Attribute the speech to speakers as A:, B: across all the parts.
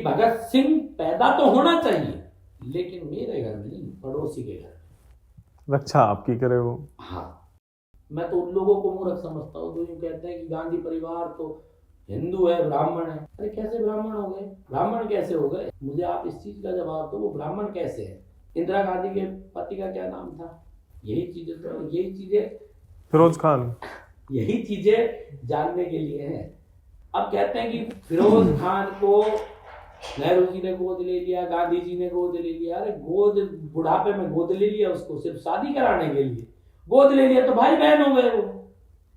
A: भगत सिंह पैदा तो होना चाहिए, लेकिन मेरे घर में नहीं, पड़ोसी के घर में।
B: रक्षा आपकी करे वो।
A: हाँ, मैं तो उन लोगों को मूर्ख समझता हूँ जो यूँ कहते हैं कि गांधी परिवार तो हिंदू है, ब्राह्मण है। अरे कैसे ब्राह्मण हो गए, ब्राह्मण कैसे हो गए? मुझे आप इस चीज का जवाब दो, वो ब्राह्मण कैसे है? इंदिरा गांधी के पति का क्या नाम था? यही चीजें
B: फिरोज खान।
A: यही चीजें जानने के लिए है। अब कहते हैं कि फिरोज खान को नेहरू जी ने गोद ले लिया, गांधी जी ने गोद ले लिया। अरे गोद, बुढ़ापे में गोद ले लिया उसको सिर्फ शादी कराने के लिए? गोद ले लिया तो भाई बहन हो गए वो,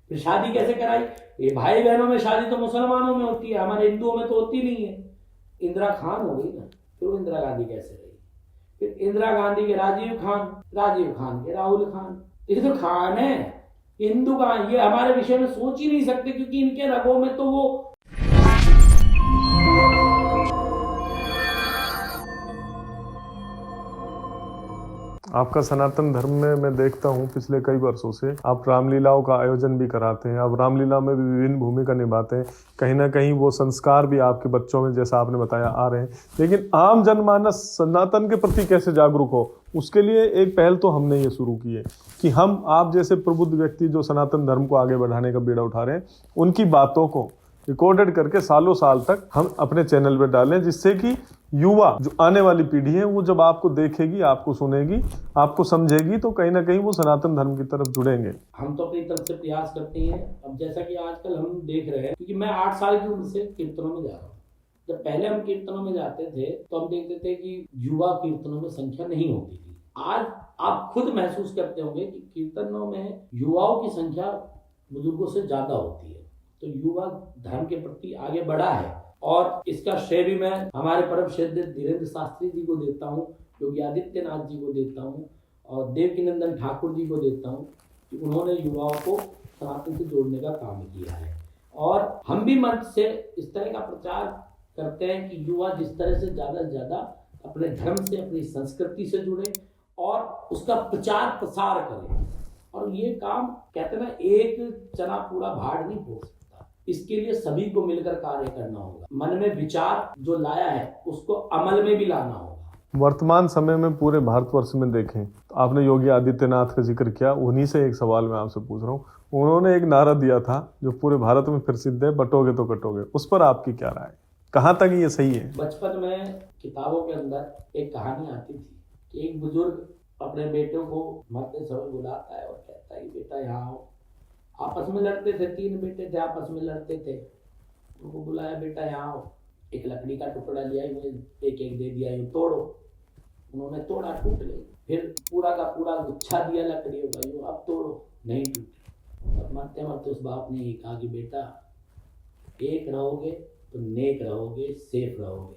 A: फिर शादी कैसे कराई? ये भाई बहनों में शादी तो मुसलमानों में होती है, हमारे हिंदुओं में तो होती नहीं है। इंदिरा खान हो गई ना, फिर वो इंदिरा गांधी कैसे रही? फिर इंदिरा गांधी के राजीव खान के राहुल खान, ये तो खान है। हिंदू का ये हमारे विषय में सोच ही नहीं सकते, क्योंकि इनके रगों में तो वो
B: आपका सनातन धर्म में मैं देखता हूँ पिछले कई वर्षों से आप रामलीलाओं का आयोजन भी कराते हैं, आप रामलीला में भी विभिन्न भूमिका निभाते हैं। कहीं ना कहीं वो संस्कार भी आपके बच्चों में, जैसा आपने बताया, आ रहे हैं। लेकिन आम जनमानस सनातन के प्रति कैसे जागरूक हो, उसके लिए एक पहल तो हमने ये शुरू की है कि हम आप जैसे प्रबुद्ध व्यक्ति जो सनातन धर्म को आगे बढ़ाने का बीड़ा उठा रहे हैं, उनकी बातों को रिकॉर्डेड करके सालों साल तक हम अपने चैनल पे डालें, जिससे कि युवा जो आने वाली पीढ़ी है वो जब आपको देखेगी, आपको सुनेगी, आपको समझेगी, तो कहीं ना कहीं वो सनातन धर्म की तरफ जुड़ेंगे।
A: हम तो अपनी तरफ से प्रयास करते हैं। अब जैसा कि आजकल हम देख रहे हैं, क्योंकि मैं 8 साल की उम्र से कीर्तनों में जा रहा हूँ। जब पहले हम कीर्तनों में जाते थे तो हम देखते थे कि युवा कीर्तनों में संख्या नहीं होती थी। आज आप खुद महसूस करते होंगे कि कीर्तनों में युवाओं की संख्या बुजुर्गों से ज्यादा होती है। तो युवा धर्म के प्रति आगे बढ़ा है, और इसका श्रेय भी मैं हमारे परम श्रद्धेय धीरेन्द्र शास्त्री जी को देता हूँ, योगी आदित्यनाथ जी को देता हूँ, और देवकीनंदन ठाकुर जी को देता हूँ कि उन्होंने युवाओं को सनातन से जोड़ने का काम किया है। और हम भी मंच से इस तरह का प्रचार करते हैं कि युवा जिस तरह से ज़्यादा अपने धर्म से, अपनी संस्कृति से जुड़े और उसका प्रचार प्रसार करें। और ये काम कहते हैं ना, एक चना पूरा भाड़ नहीं फोड़ सकता, इसके लिए सभी को मिलकर कार्य करना होगा। मन में विचार जो लाया है उसको अमल में भी लाना होगा।
B: वर्तमान समय में पूरे भारतवर्ष में देखें तो आपने योगी आदित्यनाथ का जिक्र किया, उन्हीं से एक सवाल मैं आपसे पूछ रहा हूँ। उन्होंने एक नारा दिया था जो पूरे भारत में प्रसिद्ध है, बटोगे तो कटोगे, उस पर आपकी क्या राय? कहाँ तक ये सही है?
A: बचपन में किताबों के अंदर एक कहानी आती थी कि एक बुजुर्ग अपने बेटों को मरते समय बुलाता है और कहता है कि बेटा यहाँ आओ। आपस में लड़ते थे, 3 बेटे थे, आपस में लड़ते थे। उनको बुलाया, बेटा यहाँ आओ, एक लकड़ी का टुकड़ा लिया, एक दे दिया, यूँ तोड़ो। उन्होंने तोड़ा, टूट गई। फिर पूरा का पूरा गुच्छा दिया लकड़ियों का, यूँ अब तोड़ो, नहीं टूटी। अब मरते मरते उस बाप ने कहा कि बेटा एक रहोगे तो नेक रहोगे, सेफ रहोगे,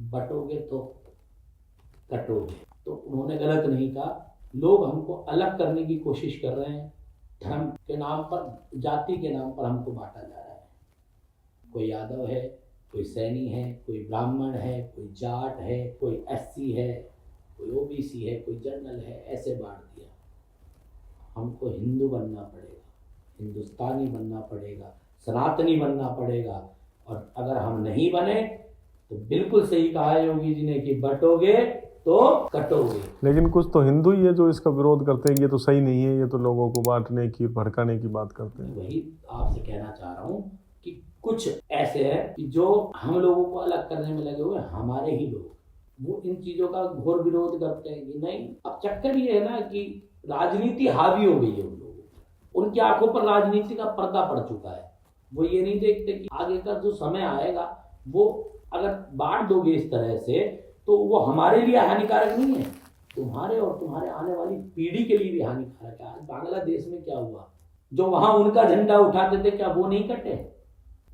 A: बटोगे तो कटोगे। तो उन्होंने गलत नहीं कहा। लोग हमको अलग करने की कोशिश कर रहे हैं, धर्म के नाम पर, जाति के नाम पर हमको बांटा जा रहा है। कोई यादव है, कोई सैनी है, कोई ब्राह्मण है, कोई जाट है, कोई एससी है, कोई ओबीसी है, कोई जनरल है, ऐसे बांट दिया। हमको हिंदू बनना पड़ेगा, हिंदुस्तानी बनना पड़ेगा, सनातनी बनना पड़ेगा। और अगर हम नहीं बने तो बिल्कुल सही कहा योगी जी ने कि बटोगे तो कटोगे।
B: लेकिन कुछ तो हिंदू ही है जो इसका विरोध करते हैं, ये तो सही नहीं है, ये तो लोगों को बांटने की, भड़काने की बात करते हैं।
A: वही आपसे कहना चाह रहा हूँ कि कुछ ऐसे हैं कि जो हम लोगों को अलग करने में लगे हुए, हमारे ही लोग, वो इन चीजों का घोर विरोध करते हैं कि नहीं। अब चक्कर ये है ना कि राजनीति हावी हो गई है उन लोगों पर, उनकी आंखों पर राजनीति का पर्दा पड़ चुका है। वो ये नहीं देखते कि आगे का जो समय आएगा, वो अगर बांट दोगे इस तरह से तो वो हमारे लिए हानिकारक नहीं है, तुम्हारे और तुम्हारे आने वाली पीढ़ी के लिए भी हानिकारक है। आज बांग्लादेश में क्या हुआ, जो वहां उनका झंडा उठाते थे, क्या वो नहीं कटे?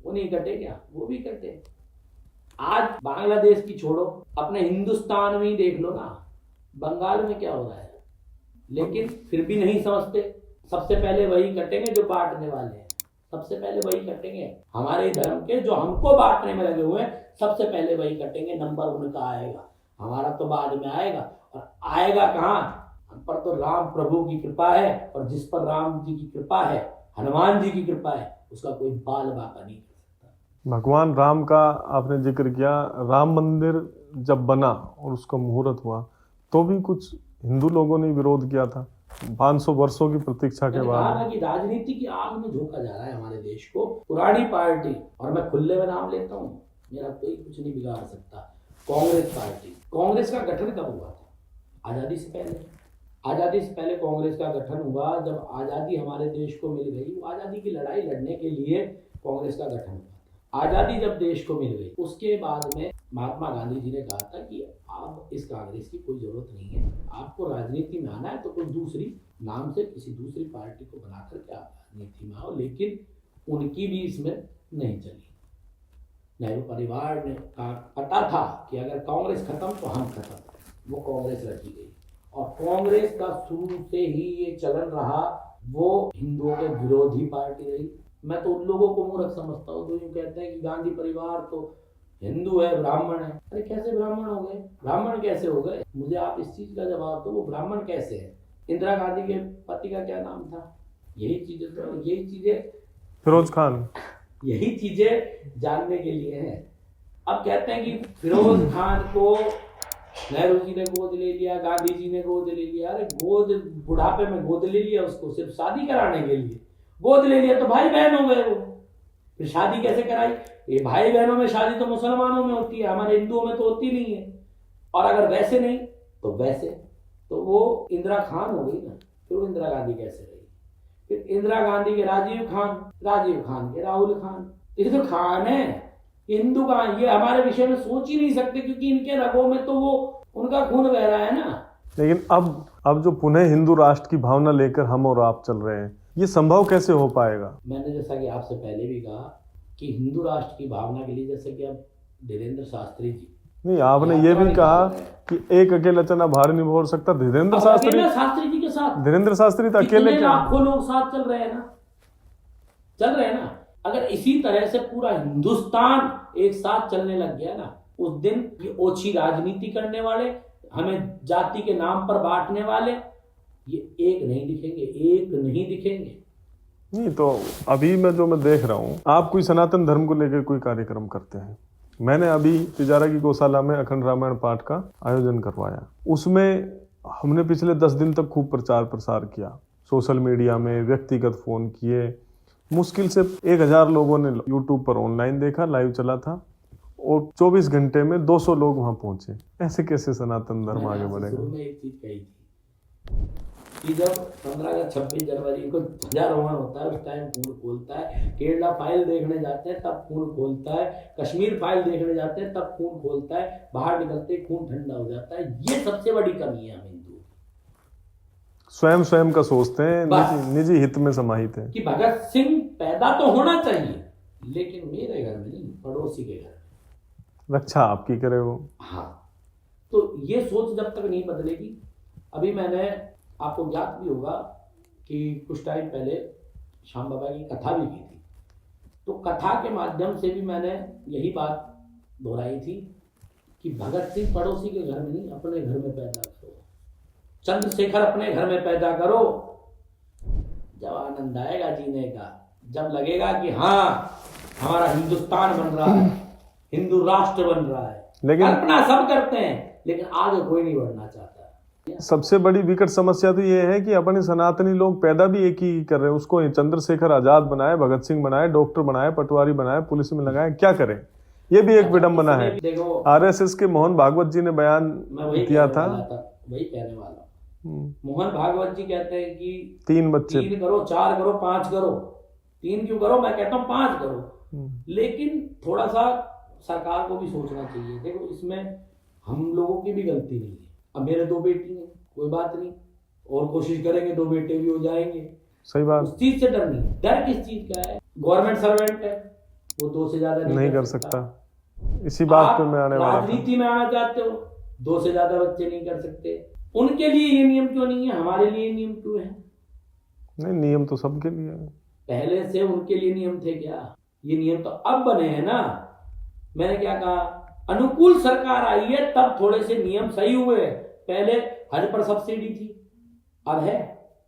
A: वो नहीं कटे क्या? वो भी कटे। आज बांग्लादेश की छोड़ो, अपने हिंदुस्तान में ही देख लो ना, बंगाल में क्या हो रहा है। लेकिन फिर भी नहीं समझते। सबसे पहले वही कटेंगे जो बांटने वाले हैं, सबसे पहले वही कटेंगे। हमारे धर्म के जो हमको बांटने में लगे हुए हैं, सबसे पहले वही कटेंगे। नंबर उनका आएगा, हमारा तो बाद में आएगा। और आएगा कहाँ? हम पर तो राम प्रभु की कृपा है, और जिस पर राम जी की कृपा है, हनुमान जी की कृपा है, उसका कोई बाल बाका नहीं कर सकता।
B: भगवान राम का आपने जिक्र किया, राम मंदिर जब बना और उसका मुहूर्त हुआ तो भी कुछ हिंदू लोगों ने विरोध किया था 500 वर्षों की प्रतीक्षा के
A: मैंने कहा
B: बाद।
A: ना कि राजनीति की आग में झोंका जा रहा है हमारे देश को। पुरानी पार्टी, और मैं खुले में नाम लेता हूँ, मेरा कोई कुछ नहीं बिगाड़ सकता, कांग्रेस पार्टी। कांग्रेस का गठन कब हुआ था? आज़ादी से पहले। आज़ादी से पहले कांग्रेस का गठन हुआ। जब आज़ादी हमारे देश को मिल गई, वो आज़ादी की लड़ाई लड़ने के लिए कांग्रेस का गठन हुआ था। आज़ादी जब देश को मिल गई, उसके बाद में महात्मा गांधी जी ने कहा था कि आप इस कांग्रेस की कोई जरूरत नहीं है, आपको राजनीति में आना है तो कोई दूसरी नाम से किसी दूसरी पार्टी को बना करके आप राजनीति में आओ। लेकिन उनकी भी इसमें नहीं चली। नेहरू परिवार ने पता था कि अगर कांग्रेस खत्म तो हम खत्म, वो कांग्रेस रखी गई। और कांग्रेस का शुरू से ही ये चलन रहा, वो हिंदुओं के विरोधी पार्टी रही। मैं तो उन लोगों को मूर्ख समझता हूँ जो यूँ कहते हैं कि गांधी परिवार तो हिंदू है, ब्राह्मण है। अरे कैसे ब्राह्मण हो गए? ब्राह्मण कैसे हो गए? मुझे आप इस चीज का जवाब दो, वो ब्राह्मण कैसे है? इंदिरा गांधी के पति का क्या नाम था? यही चीजें
B: फिरोज खान।
A: यही चीजें जानने के लिए हैं। अब कहते हैं कि फिरोज खान को नेहरू जी ने गोद ले लिया, गांधी जी ने गोद ले लिया। अरे गोद, बुढ़ापे में गोद ले लिया उसको सिर्फ शादी कराने के लिए। गोद ले लिया तो भाई बहन हो गए वो, फिर शादी कैसे कराई? ये भाई बहनों में शादी तो मुसलमानों में होती है, हमारे हिंदुओं में तो होती नहीं है। और अगर वैसे नहीं तो वैसे, तो वो इंदिरा खान हो गई ना। फिर वो इंदिरा गांधी कैसे रही? फिर इंदिरा गांधी के राजीव खान के राहुल खान, ये तो खान है। हिंदू का ये हमारे विषय में सोच ही नहीं सकते, क्योंकि इनके रगों में तो वो उनका खून बह रहा है ना।
B: लेकिन अब जो पुनः हिंदू राष्ट्र की भावना लेकर हम और आप चल रहे हैं, ये संभव कैसे हो पाएगा?
A: मैंने जैसा कि आपसे पहले भी कहा कि हिंदू राष्ट्र की भावना के लिए, जैसे कि अब धीरेन्द्र शास्त्री जी,
B: नहीं, आपने ये भी कहा कि एक अकेला चना भार नहीं फोड़ सकता। धीरेन्द्र
A: शास्त्री जी के साथ,
B: धीरेन्द्र शास्त्री तो अकेले
A: लाखों लोग साथ चल रहे हैं ना। अगर इसी तरह से पूरा हिंदुस्तान एक साथ चलने लग गया ना, उस दिन ये ओछी राजनीति करने वाले, हमें जाति के नाम पर बांटने वाले, ये एक नहीं दिखेंगे।
B: नहीं तो अभी मैं देख रहा हूँ, आप कोई सनातन धर्म को लेकर कोई कार्यक्रम करते हैं। मैंने अभी तिजारा की गौशाला में अखंड रामायण पाठ का आयोजन करवाया। उसमें हमने पिछले 10 दिन तक खूब प्रचार प्रसार किया, सोशल मीडिया में, व्यक्तिगत फोन किए। मुश्किल से 1000 लोगों ने यूट्यूब पर ऑनलाइन देखा, लाइव चला था, और 24 घंटे में 200 लोग वहां पहुंचे। ऐसे कैसे सनातन धर्म आगे बढ़ेगा?
A: मैं एक चीज कही थी कि जब 15 या 26 जनवरी को ध्वजारोहण होता है, उस टाइम खून खोलता है। केरला फाइल देखने जाते हैं तब खून खोलता है, कश्मीर फाइल देखने जाते हैं तब खून खोलता है, बाहर निकलते खून ठंडा हो जाता है। ये सबसे बड़ी कमी है हम हिंदू।
B: स्वयं का सोचते हैं, निजी हित में समाहित है
A: कि भगत सिंह पैदा तो होना चाहिए, लेकिन मेरे घर में नहीं, पड़ोसी के घर में।
B: रक्षा आपकी करे वो।
A: हाँ, तो ये सोच जब तक नहीं बदलेगी। अभी मैंने, आपको ज्ञात भी होगा कि कुछ टाइम पहले श्याम बाबा की कथा भी की थी, तो कथा के माध्यम से भी मैंने यही बात दोहराई थी कि भगत सिंह पड़ोसी के घर में नहीं, अपने घर में पैदा करो। चंद्रशेखर अपने घर में पैदा करो। जब आनंद आएगा जीने का, जब लगेगा कि हाँ हमारा हिंदुस्तान बन रहा है, हिंदू राष्ट्र बन रहा है। लेकिन कल्पना सब करते हैं, लेकिन आगे कोई नहीं बढ़ना चाहता।
B: सबसे बड़ी विकट समस्या तो ये है कि अपने सनातनी लोग पैदा भी एक ही कर रहे हैं। उसको चंद्रशेखर आजाद बनाए, भगत सिंह बनाए, डॉक्टर बनाए, पटवारी बनाए, पुलिस में लगाए, क्या करें? ये भी एक विडंबना है। आरएसएस के मोहन भागवत जी ने बयान दिया था,
A: वही कहने वाला। मोहन भागवत जी कहते हैं कि
B: 3 बच्चे,
A: 3 करो, 4 करो, 5 करो। 3 क्यों करो? मैं कहता हूँ 5 करो। लेकिन थोड़ा सा सरकार को भी सोचना चाहिए। देखो, इसमें हम लोगों की भी गलती नहीं है। अब मेरे 2 बेटी हैं, कोई बात नहीं, और कोशिश करेंगे 2 बेटे भी हो जाएंगे।
B: सही बात।
A: उस चीज से डर नहीं। डर किस चीज का है? गवर्नमेंट सर्वेंट है, वो 2 से ज्यादा नहीं कर सकता।
B: इसी बात पे मैं आने वाला था।
A: राजनीति में आना चाहते हो, 2 से ज्यादा बच्चे नहीं कर सकते। उनके लिए ये नियम क्यों नहीं है? हमारे लिए नियम क्यों है?
B: नहीं, नियम तो सबके लिए है।
A: पहले से उनके लिए नियम थे क्या? ये नियम तो अब बने हैं ना। मैंने क्या कहा? अनुकूल सरकार आई है तब थोड़े से नियम सही हुए। पहले हज पर सब्सिडी थी, अब है।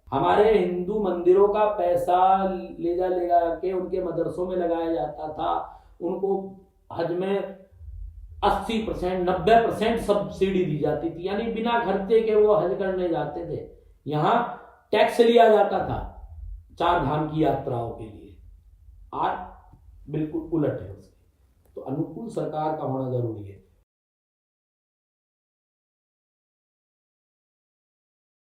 A: हमारे हिंदू मंदिरों का पैसा ले जा के उनके मदरसों में लगाया जाता था, उनको हज में 80% 90% सब्सिडी दी जाती थी, यानी बिना खर्चे के वो हज करने जाते थे। यहाँ टैक्स लिया जाता था 4 धाम की यात्राओं के लिए, आज बिल्कुल उलट है उसके। तो अनुकूल सरकार का होना जरूरी है।